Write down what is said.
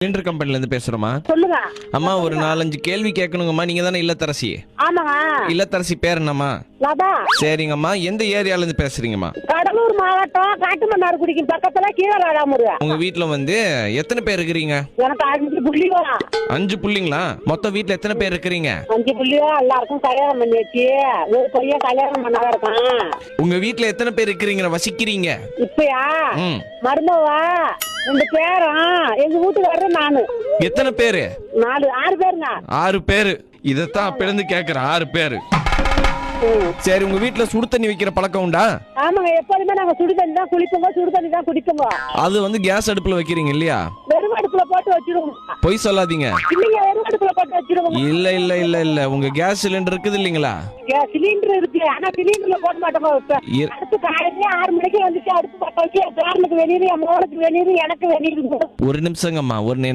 Cylinder கம்பெனில இருந்து பேசுறோமா? சொல்லுங்க. அம்மா ஒரு 4-5 கேள்வி கேட்கணுங்கம்மா. நீங்க தானே இல்லத்தரசி? ஆமாங்க. இல்லத்தரசி பேர் என்னம்மா? லதா. சரிங்கம்மா. எந்த ஏரியால இருந்து பேசுறீங்கம்மா? கடலூர் மாவட்டம் காட்டுமன்னார்குடிக்கு பக்கத்துல கீழராடாமுரு. உங்க வீட்ல வந்து எத்தனை பேர் இருக்கிறீங்க? எனக்கு 5 புள்ளிவா. 5 புள்ளிங்களா? மொத்தம் வீட்ல எத்தனை பேர் இருக்கிறீங்க? 5 புள்ளிவா. எல்லாருக்கும் கல்யாணம் பண்ணி வச்சு ஒரு பையன் கல்யாணம் பண்ணாத இருக்கான். உங்க வீட்ல எத்தனை பேர் இருக்கிறீங்க வசிக்கிறீங்க? இப்பயா ம். மருமவா 2 பேரும் எங்க வீட்டுக்காரரு நானு. எத்தனை பேரு? 6 பேருங்க. 6 பேரு. இதத்தான் அப்ப இருந்து கேக்குறேன். 6 பேரு. சரி, உங்க வீட்ல சுடு தண்ணி வைக்கிற பழக்கம் உண்டா? ஆமாங்க. எப்போதுமே நாங்க சுடு தண்ணி தான் குளிப்போங்க, சுடு தண்ணி தான் குடிப்போங்க. அது வந்து கேஸ் அடுப்புல வைக்கிறீங்க இல்லையா? வெறும் அடுப்புல போட்டு வச்சிருவோம். பொய் சொல்லாதீங்க. இல்லைங்க, வெறும் அடுப்புல போட்டு வச்சிருவோம். இல்ல இல்ல இல்ல இல்ல உங்க கேஸ் சிலிண்டர் இருக்குது இல்லீங்களா? சிலிண்டர் இருக்கு, ஆனா சிலிண்டர்ல போட மாட்டோங்க. இ- அடுத்து காலையில 6 மணிக்கு வந்துச்சு அடுப்பு பத்த வச்சு பேரனுக்கு வெளியிரு, என் மோளுக்கு வெளியிரு, எனக்கு வெளியிரு. ஒரு நிமிஷங்கம்மா. என்ன